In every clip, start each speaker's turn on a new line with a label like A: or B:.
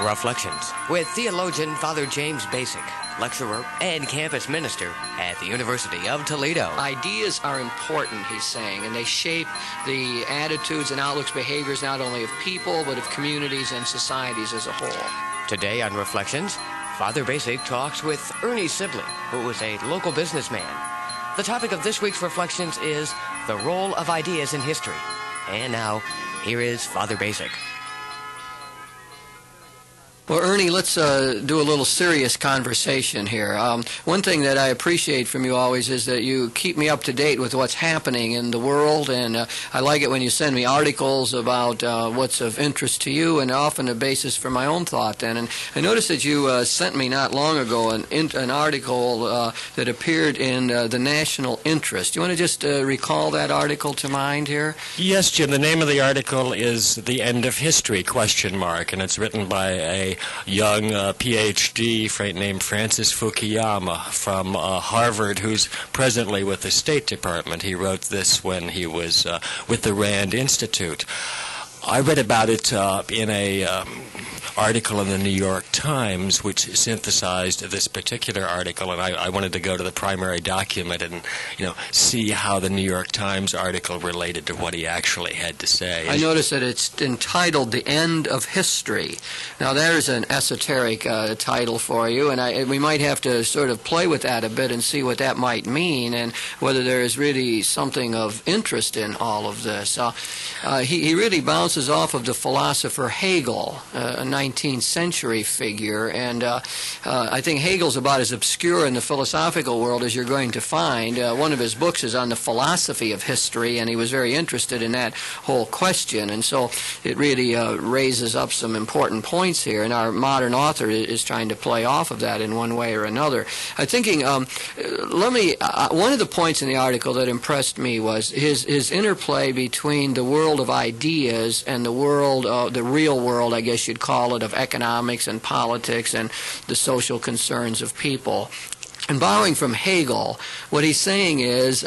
A: Reflections with theologian Father James Bacik, lecturer and campus minister at the University of Toledo.
B: Ideas are important, he's saying, and they shape the attitudes and outlooks, behaviors not only of people, but of communities and societies as a whole.
A: Today on Reflections, Father Bacik talks with Ernie Sibley, who is a local businessman. The topic of this week's Reflections is the role of ideas in history. And now, here is Father Bacik.
B: Well, Ernie, let's do a little serious conversation here. One thing that I appreciate from you always is that you keep me up to date with what's happening in the world, and I like it when you send me articles about what's of interest to you, and often a basis for my own thought then. And I noticed that you sent me not long ago an article that appeared in the National Interest. Do you want to just recall that article to mind here?
C: Yes, Jim. The name of the article is The End of History, ? And it's written by a young PhD named Francis Fukuyama from Harvard, who's presently with the State Department. He wrote this when he was with the Rand Institute. I read about it in a article in the New York Times, which synthesized this particular article, and I wanted to go to the primary document and, see how the New York Times article related to what he actually had to say.
B: I noticed that it's entitled The End of History. Now, there's an esoteric title for you, and we might have to sort of play with that a bit and see what that might mean and whether there is really something of interest in all of this. He really bounces off of the philosopher Hegel, a 19th century figure, and I think Hegel's about as obscure in the philosophical world as you're going to find. One of his books is on the philosophy of history, and he was very interested in that whole question, and so it really raises up some important points here, and our modern author is trying to play off of that in one way or another. I'm thinking, one of the points in the article that impressed me was his interplay between the world of ideas and the world, the real world, I guess you'd call it, of economics and politics and the social concerns of people. And borrowing from Hegel, what he's saying is,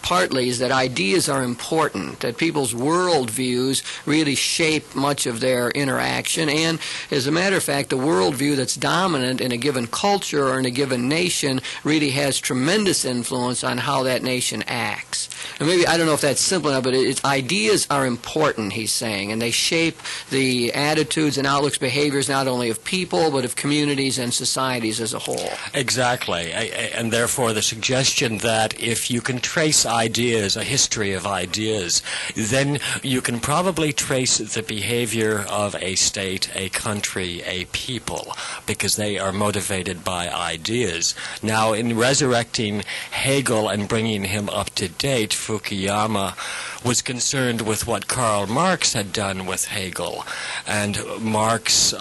B: partly, is that ideas are important, that people's worldviews really shape much of their interaction, and, as a matter of fact, the worldview that's dominant in a given culture or in a given nation really has tremendous influence on how that nation acts. And maybe, I don't know if that's simple enough, but ideas are important, he's saying, and they shape the attitudes and outlooks, behaviors not only of people, but of communities and societies as a whole.
C: Exactly. And therefore the suggestion that if you can trace ideas, a history of ideas, then you can probably trace the behavior of a state, a country, a people, because they are motivated by ideas. Now, in resurrecting Hegel and bringing him up to date, Fukuyama was concerned with what Karl Marx had done with Hegel. And Marx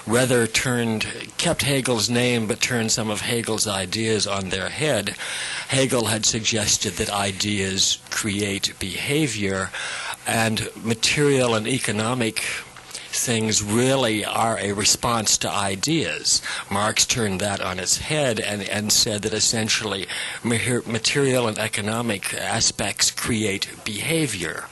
C: rather kept Hegel's name but turned some of Hegel's ideas on their head. Hegel had suggested that ideas create behavior, and material and economic things really are a response to ideas. Marx turned that on its head and said that essentially material and economic aspects create behavior,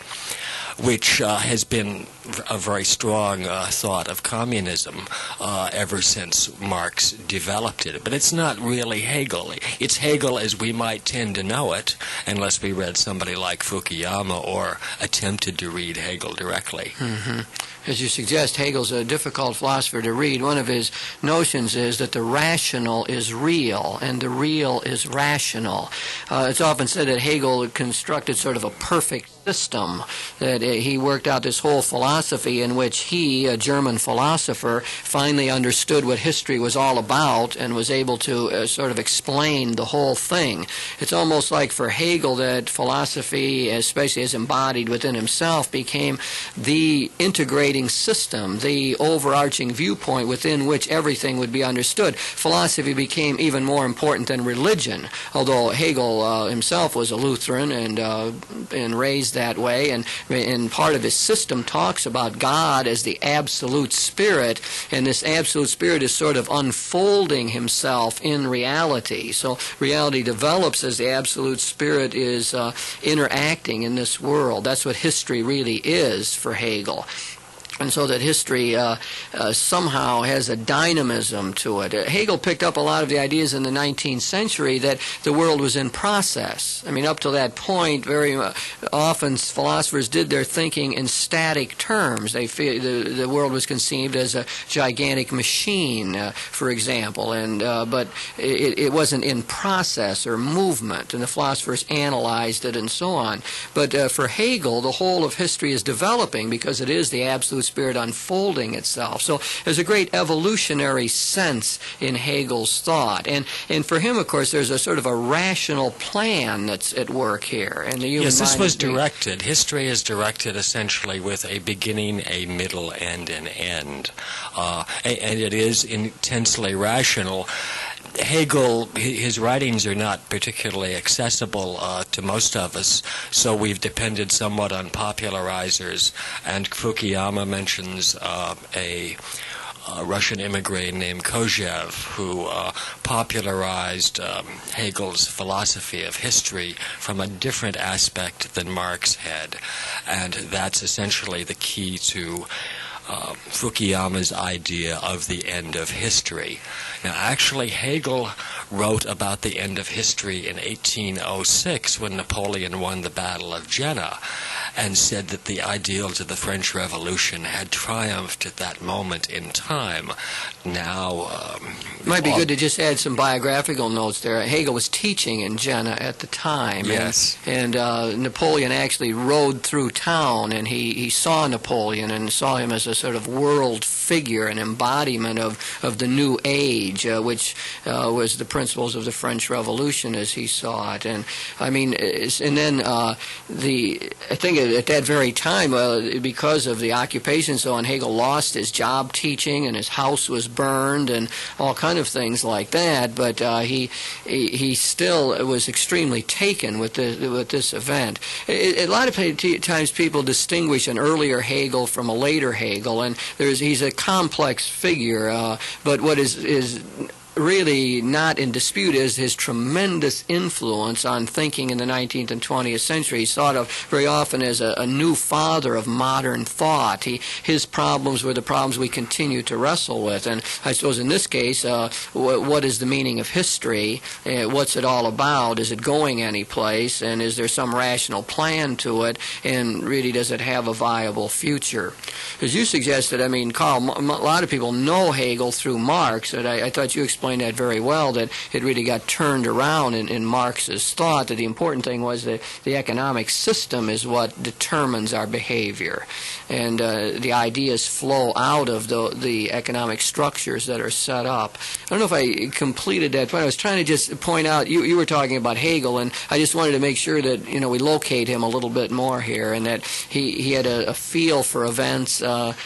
C: which has been a very strong thought of communism ever since Marx developed it. But it's not really Hegel. It's Hegel as we might tend to know it, unless we read somebody like Fukuyama or attempted to read Hegel directly.
B: Mm-hmm. As you suggest, Hegel's a difficult philosopher to read. One of his notions is that the rational is real and the real is rational. It's often said that Hegel constructed sort of a perfect system, that he worked out this whole philosophy in which he, a German philosopher, finally understood what history was all about and was able to sort of explain the whole thing. It's almost like for Hegel that philosophy, especially as embodied within himself, became the integrating system, the overarching viewpoint within which everything would be understood. Philosophy became even more important than religion, although Hegel himself was a Lutheran and raised that way, and part of his system talks about God as the absolute spirit, and this absolute spirit is sort of unfolding himself in reality. So reality develops as the absolute spirit is interacting in this world. That's what history really is for Hegel. and so that history somehow has a dynamism to it. Hegel picked up a lot of the ideas in the 19th century that the world was in process. I mean, up to that point, very often philosophers did their thinking in static terms. They feel the world was conceived as a gigantic machine, for example, and but it wasn't in process or movement, and the philosophers analyzed it and so on. But for Hegel, the whole of history is developing because it is the absolute spirit unfolding itself. So there's a great evolutionary sense in Hegel's thought. And for him, of course, there's a sort of a rational plan that's at work here. And the human
C: yes, this
B: mind
C: was directed. History is directed essentially with a beginning, a middle, and an end. And it is intensely rational. Hegel, his writings are not particularly accessible to most of us, so we've depended somewhat on popularizers, and Fukuyama mentions a Russian immigrant named Kozev who popularized Hegel's philosophy of history from a different aspect than Marx had, and that's essentially the key to Fukuyama's idea of the end of history. Now, actually, Hegel wrote about the end of history in 1806 when Napoleon won the Battle of Jena, and said that the ideals of the French Revolution had triumphed at that moment in time. Now,
B: it might be good to just add some biographical notes there. Hegel was teaching in Jena at the time.
C: Yes.
B: And Napoleon actually rode through town, and he saw Napoleon and saw him as a sort of world figure, an embodiment of the new age, which was the principles of the French Revolution as he saw it. And I mean, and then I think at that very time, because of the occupation, so on, Hegel lost his job teaching, and his house was burned, and all kind of things like that. But he still was extremely taken with this event. A lot of times people distinguish an earlier Hegel from a later Hegel, and he's a complex figure. But what is really not in dispute is his tremendous influence on thinking in the 19th and 20th century. He's thought of very often as a new father of modern thought. His problems were the problems we continue to wrestle with. And I suppose in this case, what is the meaning of history? What's it all about? Is it going anyplace? And is there some rational plan to it? And really, does it have a viable future? As you suggested, I mean, Carl, a lot of people know Hegel through Marx, and I thought you explained that very well, that it really got turned around in Marx's thought, that the important thing was that the economic system is what determines our behavior, and the ideas flow out of the economic structures that are set up. I don't know if I completed that point. I was trying to just point out, you were talking about Hegel, and I just wanted to make sure that we locate him a little bit more here, and that he had a feel for events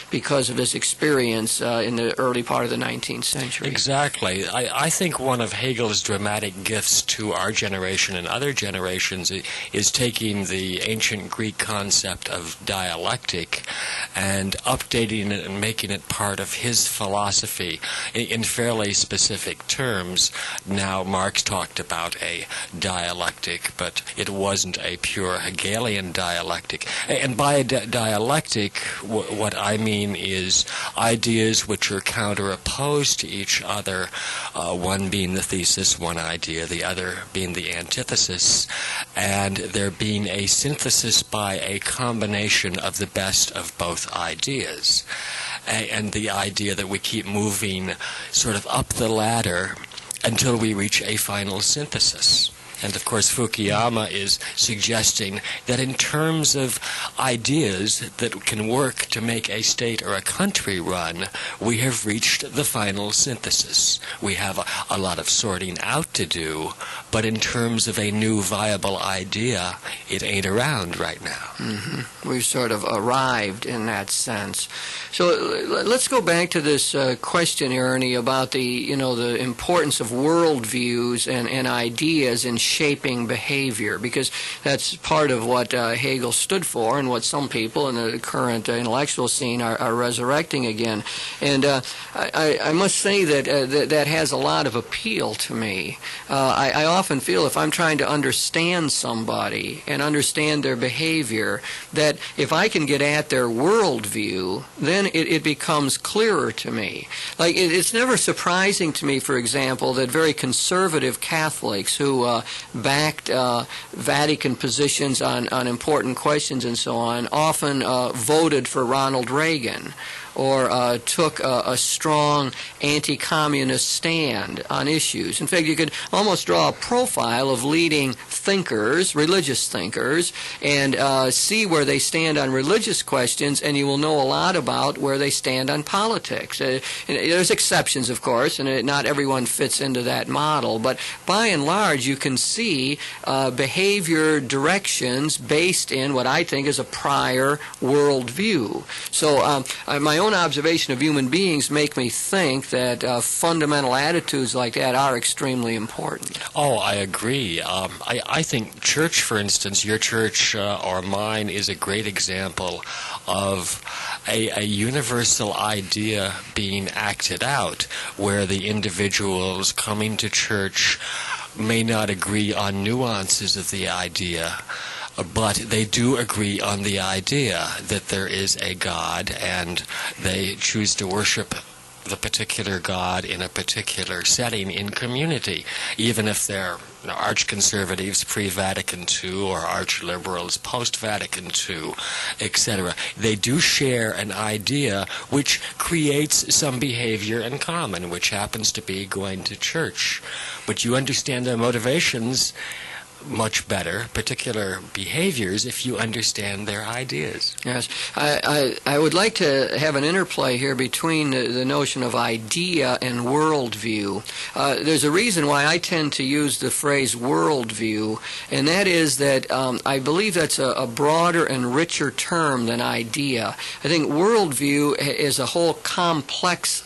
B: because of his experience in the early part of the 19th century.
C: Exactly. I think one of Hegel's dramatic gifts to our generation and other generations is taking the ancient Greek concept of dialectic and updating it and making it part of his philosophy in fairly specific terms. Now, Marx talked about a dialectic, but it wasn't a pure Hegelian dialectic. And by dialectic, what I mean is ideas which are counter-opposed to each other, one being the thesis, one idea, the other being the antithesis, and there being a synthesis by a combination of the best of both ideas. And the idea that we keep moving sort of up the ladder until we reach a final synthesis. And, of course, Fukuyama is suggesting that in terms of ideas that can work to make a state or a country run, we have reached the final synthesis. We have a lot of sorting out to do, but in terms of a new viable idea, it ain't around right now.
B: Mm-hmm. We've sort of arrived in that sense. So let's go back to this question, Ernie, about the importance of worldviews and ideas in shaping behavior, because that's part of what Hegel stood for and what some people in the current intellectual scene are resurrecting again. And I must say that that has a lot of appeal to me. I often feel if I'm trying to understand somebody and understand their behavior, that if I can get at their worldview, then it becomes clearer to me. Like, it's never surprising to me, for example, that very conservative Catholics who backed Vatican positions on important questions and so on often voted for Ronald Reagan, or took a strong anti-communist stand on issues. In fact, you could almost draw a profile of leading thinkers, religious thinkers, and see where they stand on religious questions, and you will know a lot about where they stand on politics. There's exceptions, of course, and not everyone fits into that model, but by and large, you can see behavior directions based in what I think is a prior worldview. So my own observation of human beings make me think that fundamental attitudes like that are extremely important.
C: Oh, I agree. I think church, for instance, your church or mine is a great example of a universal idea being acted out, where the individuals coming to church may not agree on nuances of the idea, but they do agree on the idea that there is a God, and they choose to worship the particular God in a particular setting in community, even if they're arch-conservatives pre-Vatican II or arch-liberals post-Vatican II, etc. They do share an idea which creates some behavior in common, which happens to be going to church. But you understand their motivations much better, particular behaviors, if you understand their ideas.
B: Yes. I would like to have an interplay here between the notion of idea and worldview. There's a reason why I tend to use the phrase worldview, and that is that I believe that's a broader and richer term than idea. I think worldview is a whole complex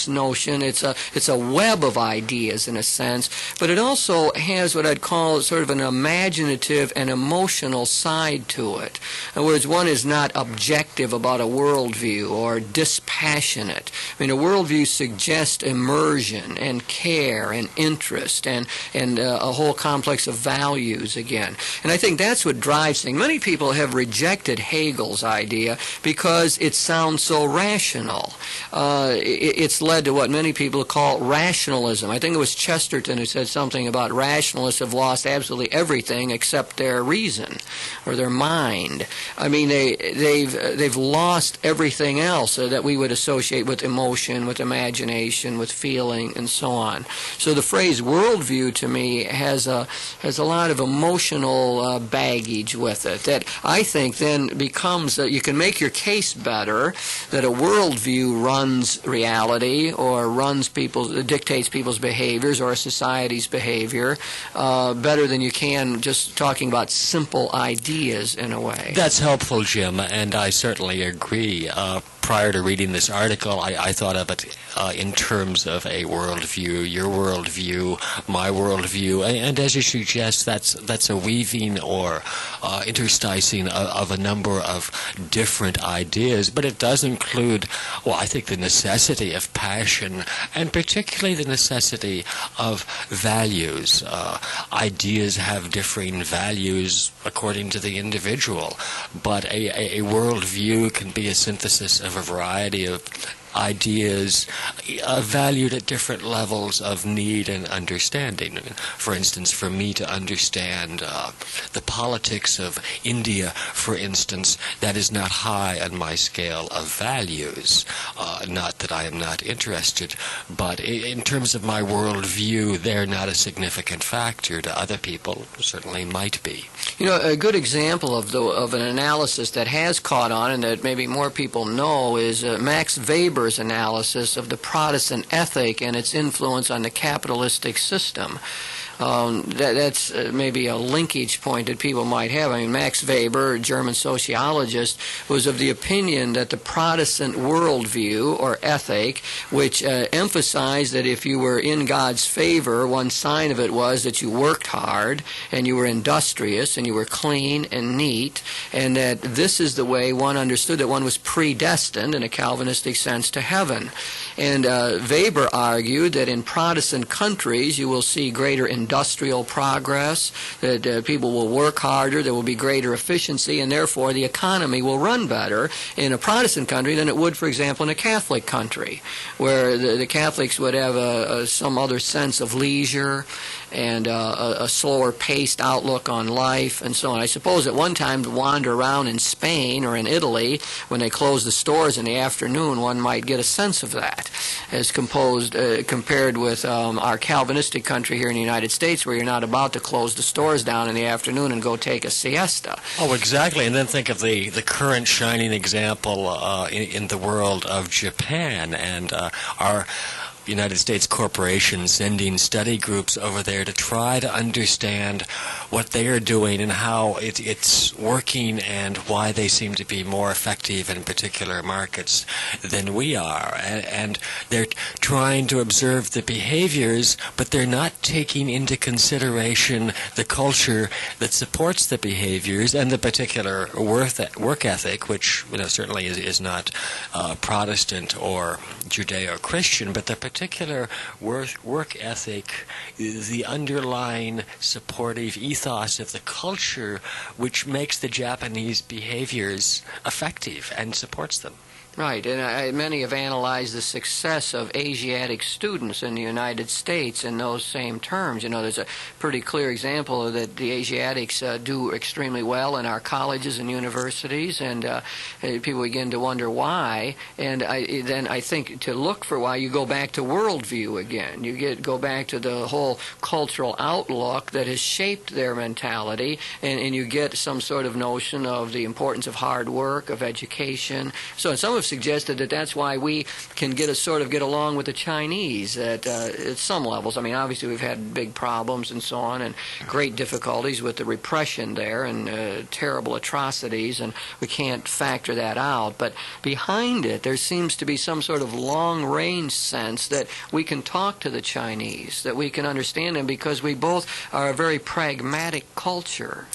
B: notion. It's a web of ideas in a sense, but it also has what I'd call sort of an imaginative and emotional side to it. In other words, one is not objective about a worldview or dispassionate. I mean, a worldview suggests immersion and care and interest and a whole complex of values again. And I think that's what drives things. Many people have rejected Hegel's idea because it sounds so rational. It's led to what many people call rationalism. I think it was Chesterton who said something about rationalists have lost absolutely everything except their reason or their mind. I mean, they've lost everything else that we would associate with emotion, with imagination, with feeling, and so on. So the phrase worldview to me has a lot of emotional baggage with it that I think then becomes that you can make your case better that a worldview runs reality or dictates people's behaviors or a society's behavior better than you can just talking about simple ideas in a way.
C: That's helpful, Jim, and I certainly agree. Prior to reading this article, I thought of it in terms of a worldview, your worldview, my worldview, and as you suggest, that's a weaving or intersticing of a number of different ideas, but it does include, well, I think the necessity of passion, and particularly the necessity of values. Ideas have differing values according to the individual, but a worldview can be a synthesis of a variety of ideas valued at different levels of need and understanding. For instance, for me to understand the politics of India, for instance, that is not high on my scale of values. Not that I am not interested, but in terms of my worldview, they're not a significant factor. To other people, certainly might be.
B: You know, a good example of an analysis that has caught on and that maybe more people know is Max Weber's analysis of the Protestant ethic and its influence on the capitalistic system. That's maybe a linkage point that people might have. I mean, Max Weber, a German sociologist, was of the opinion that the Protestant worldview or ethic, which emphasized that if you were in God's favor, one sign of it was that you worked hard and you were industrious and you were clean and neat, and that this is the way one understood that one was predestined in a Calvinistic sense to heaven. And Weber argued that in Protestant countries you will see greater industrial progress, that people will work harder, there will be greater efficiency, and therefore the economy will run better in a Protestant country than it would, for example, in a Catholic country, where the Catholics would have some other sense of leisure and a slower-paced outlook on life and so on. I suppose at one time to wander around in Spain or in Italy when they closed the stores in the afternoon, one might get a sense of that, as compared with our Calvinistic country here in the United States, where you're not about to close the stores down in the afternoon and go take a siesta.
C: Oh, exactly. And then think of the current shining example in the world of Japan and our United States corporations sending study groups over there to try to understand what they are doing and how it's working and why they seem to be more effective in particular markets than we are. And they're trying to observe the behaviors, but they're not taking into consideration the culture that supports the behaviors and the particular work ethic, which certainly is not Protestant or Judeo-Christian, but the particular work ethic is the underlying supportive ethos of the culture which makes the Japanese behaviors effective and supports them.
B: Right, and many have analyzed the success of Asiatic students in the United States in those same terms. There's a pretty clear example that the Asiatics do extremely well in our colleges and universities, and people begin to wonder why. And then I think to look for why, you go back to worldview again. You go back to the whole cultural outlook that has shaped their mentality, and you get some sort of notion of the importance of hard work, of education. So some of suggested that that's why we can get along with the Chinese at some levels. I mean, obviously we've had big problems and so on, and great difficulties with the repression there, and terrible atrocities, and we can't factor that out. But behind it, there seems to be some sort of long-range sense that we can talk to the Chinese, that we can understand them, because we both are a very pragmatic culture.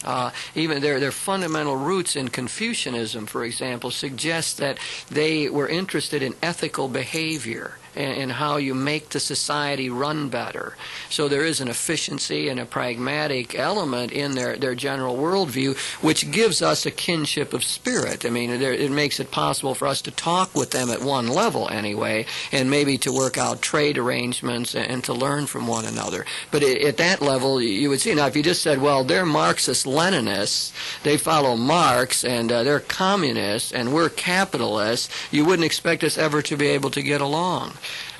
B: Even their fundamental roots in Confucianism, for example, suggest that they were interested in ethical behavior and how you make the society run better. So there is an efficiency and a pragmatic element in their general worldview, which gives us a kinship of spirit. I mean, it makes it possible for us to talk with them at one level anyway, and maybe to work out trade arrangements and to learn from one another. But at that level, you would see, now if you just said, well, they're Marxist-Leninists, they follow Marx, and they're communists, and we're capitalists, you wouldn't expect us ever to be able to get along.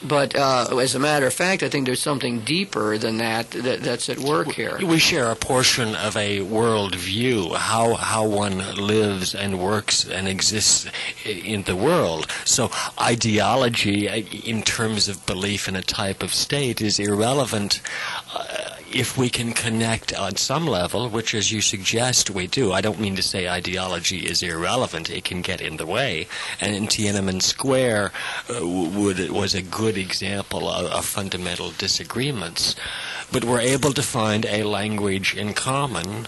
B: But as a matter of fact, I think there's something deeper than that's at work here.
C: We share a portion of a world view, how one lives and works and exists in the world. So ideology, in terms of belief in a type of state, is irrelevant if we can connect on some level, which, as you suggest, we do. I don't mean to say ideology is irrelevant. It can get in the way. And in Tiananmen Square was a good example of fundamental disagreements. But we're able to find a language in common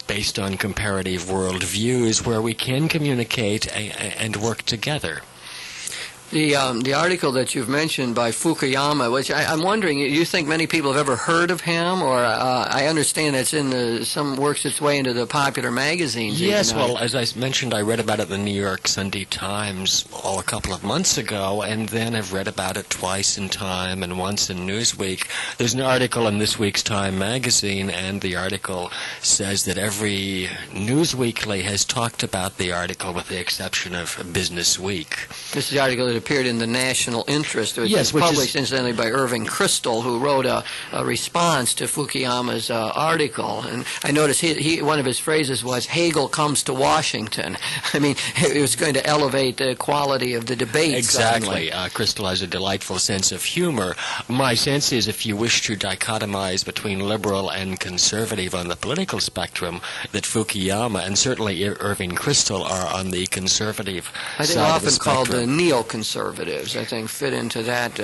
C: based on comparative worldviews where we can communicate and work together.
B: The article that you've mentioned by Fukuyama, which I'm wondering, you think many people have ever heard of him, or I understand it's some works its way into the popular magazines.
C: Yes, well, as I mentioned, I read about it in the New York Sunday Times a couple of months ago, and then I've read about it twice in Time and once in Newsweek. There's an article in this week's Time magazine, and the article says that every Newsweekly has talked about the article with the exception of Business Week.
B: This is the article that appeared in the National Interest. It was
C: Yes, which
B: published
C: is
B: incidentally by Irving Kristol, who wrote a response to Fukuyama's article. And I noticed one of his phrases was, "Hegel comes to Washington." I mean, it was going to elevate the quality of the debate.
C: exactly. Kristol has a delightful sense of humor. My sense is, if you wish to dichotomize between liberal and conservative on the political spectrum, that Fukuyama and certainly Irving Kristol are on the conservative
B: I think
C: side of the
B: often called the
C: spectrum.
B: neoconservatives, I think, fit into that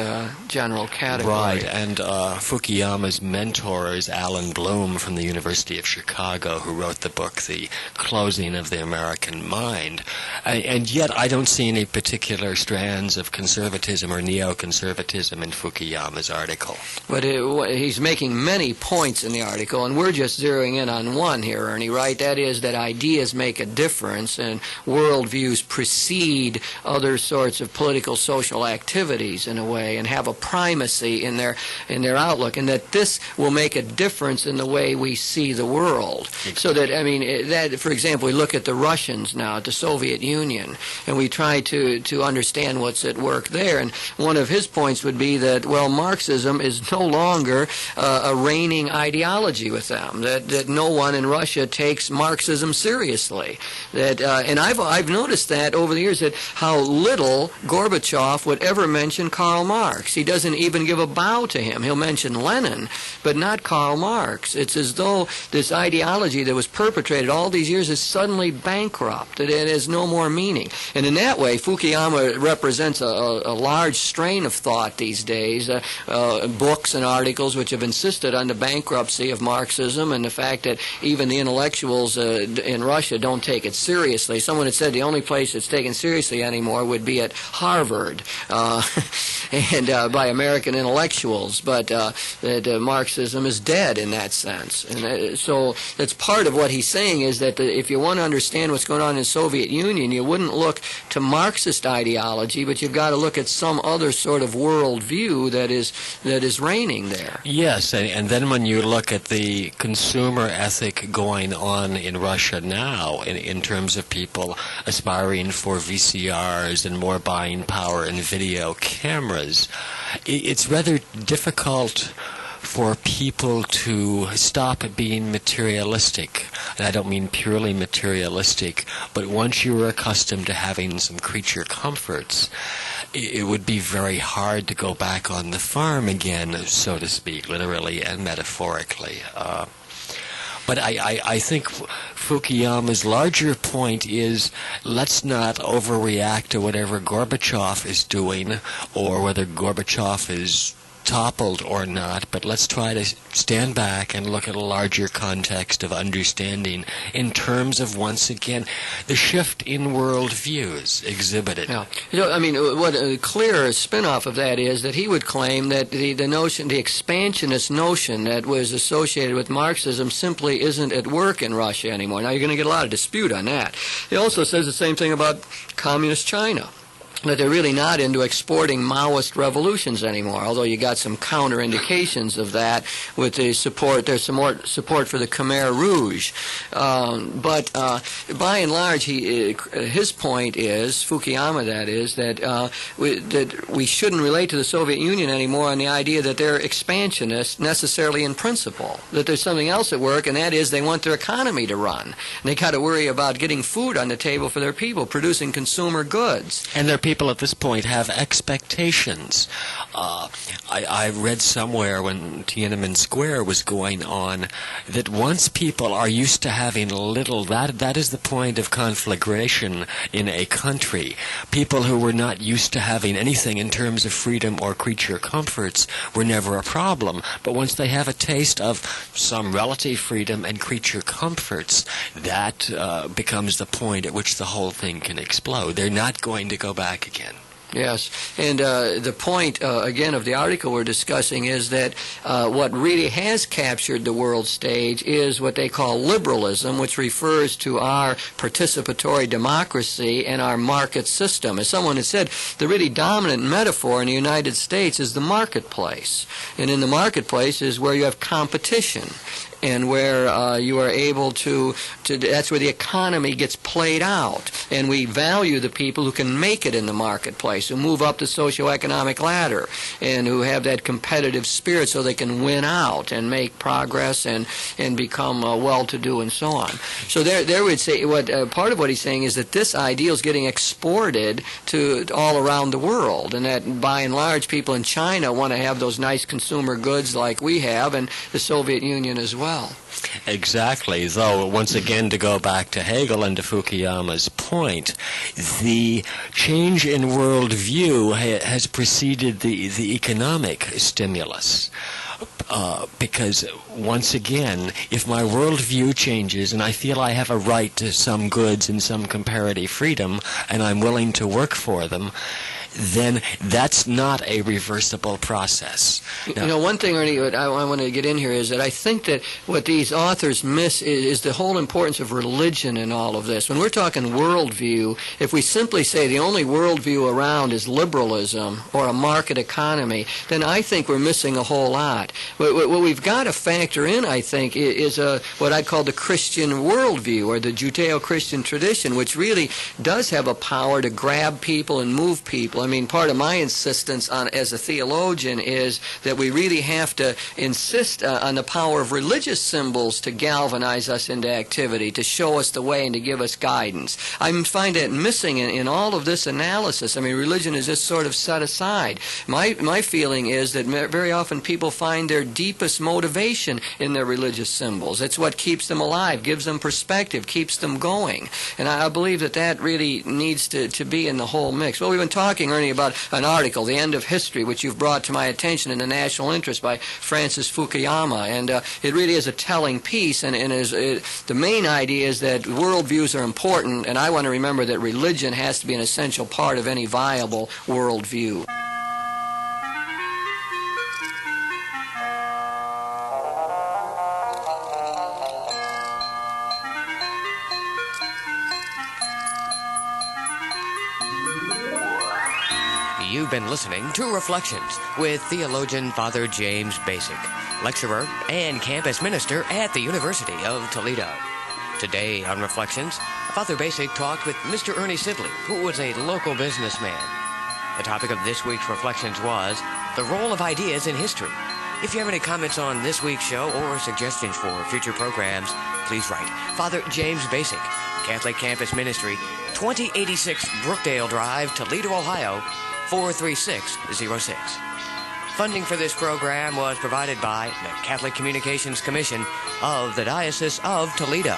B: general category.
C: Right, and Fukuyama's mentor is Alan Bloom from the University of Chicago, who wrote the book The Closing of the American Mind. And yet I don't see any particular strands of conservatism or neoconservatism in Fukuyama's article.
B: But he's making many points in the article, and we're just zeroing in on one here, Ernie, right? That is that ideas make a difference, and worldviews precede other sorts of political, social activities in a way, and have a primacy in their outlook, and that this will make a difference in the way we see the world. So that, I mean, that, for example, we look at the Russians now, at the Soviet Union, and we try to understand what's at work there. And one of his points would be that, well, Marxism is no longer a reigning ideology with them, that no one in Russia takes Marxism seriously. That and I've noticed that over the years, that how little Gorbachev would ever mention Karl Marx. He doesn't even give a bow to him. He'll mention Lenin, but not Karl Marx. It's as though this ideology that was perpetrated all these years is suddenly bankrupt. It has no more meaning. And in that way, Fukuyama represents a large strain of thought these days, books and articles which have insisted on the bankruptcy of Marxism and the fact that even the intellectuals in Russia don't take it seriously. Someone had said the only place it's taken seriously anymore would be at Harvard and by American intellectuals, but that Marxism is dead in that sense. And so that's part of what he's saying, is that if you want to understand what's going on in the Soviet Union, you wouldn't look to Marxist ideology, but you've got to look at some other sort of worldview that is reigning there.
C: Yes, and then when you look at the consumer ethic going on in Russia now, in terms of people aspiring for VCRs and more buying power and video cameras, it's rather difficult for people to stop being materialistic. And I don't mean purely materialistic, but once you're accustomed to having some creature comforts, it would be very hard to go back on the farm again, so to speak, literally and metaphorically. But I think Fukuyama's larger point is, let's not overreact to whatever Gorbachev is doing, or whether Gorbachev is toppled or not, but let's try to stand back and look at a larger context of understanding in terms of, once again, the shift in worldviews exhibited.
B: Yeah. You know, I mean, what a clear spin-off of that is that he would claim that the notion, the expansionist notion that was associated with Marxism simply isn't at work in Russia anymore. Now, you're going to get a lot of dispute on that. He also says the same thing about communist China, that they're really not into exporting Maoist revolutions anymore, although you got some counter indications of that with the support. There's some more support for the Khmer Rouge. But by and large, his point is, Fukuyama that is, that we shouldn't relate to the Soviet Union anymore on the idea that they're expansionists necessarily in principle, that there's something else at work, and that is they want their economy to run. And they got to worry about getting food on the table for their people, producing consumer goods.
C: And their people at this point have expectations. I read somewhere when Tiananmen Square was going on that once people are used to having little, that is the point of conflagration in a country. People who were not used to having anything in terms of freedom or creature comforts were never a problem. But once they have a taste of some relative freedom and creature comforts, that becomes the point at which the whole thing can explode. They're not going to go back again.
B: Yes, and the point, again, of the article we're discussing is that what really has captured the world stage is what they call liberalism, which refers to our participatory democracy and our market system. As someone had said, the really dominant metaphor in the United States is the marketplace. And in the marketplace is where you have competition. and where you are able to, that's where the economy gets played out, and we value the people who can make it in the marketplace, who move up the socioeconomic ladder, and who have that competitive spirit so they can win out and make progress and become well-to-do and so on. So there would say, part of what he's saying is that this ideal is getting exported to all around the world, and that by and large people in China want to have those nice consumer goods like we have, and the Soviet Union as well.
C: Exactly. Though, once again, to go back to Hegel and to Fukuyama's point, the change in worldview has preceded the economic stimulus. Because, once again, if my worldview changes and I feel I have a right to some goods and some comparative freedom, and I'm willing to work for them, then that's not a reversible process. Now,
B: one thing, Ernie, I want to get in here is that I think that what these authors miss is the whole importance of religion in all of this. When we're talking worldview, if we simply say the only worldview around is liberalism or a market economy, then I think we're missing a whole lot. What we've got to factor in, I think, is what I call the Christian worldview, or the Judeo-Christian tradition, which really does have a power to grab people and move people. I mean, part of my insistence on as a theologian is that we really have to insist on the power of religious symbols to galvanize us into activity, to show us the way and to give us guidance. I find that missing in all of this analysis. I mean, religion is just sort of set aside. My feeling is that very often people find their deepest motivation in their religious symbols. It's what keeps them alive, gives them perspective, keeps them going. And I believe that really needs to be in the whole mix. Well, we've been talking, Ernie, about an article, The End of History, which you've brought to my attention in the National Interest by Francis Fukuyama. And it really is a telling piece. And the main idea is that worldviews are important, and I want to remember that religion has to be an essential part of any viable worldview.
A: You've been listening to Reflections with theologian Father James Bacik, lecturer and campus minister at the University of Toledo. Today on Reflections, Father Bacik talked with Mr. Ernie Sibley, who was a local businessman. The topic of this week's Reflections was the role of ideas in history. If you have any comments on this week's show or suggestions for future programs, please write Father James Bacik, Catholic Campus Ministry, 2086 Brookdale Drive, Toledo, Ohio, 43606. Funding for this program was provided by the Catholic Communications Commission of the Diocese of Toledo.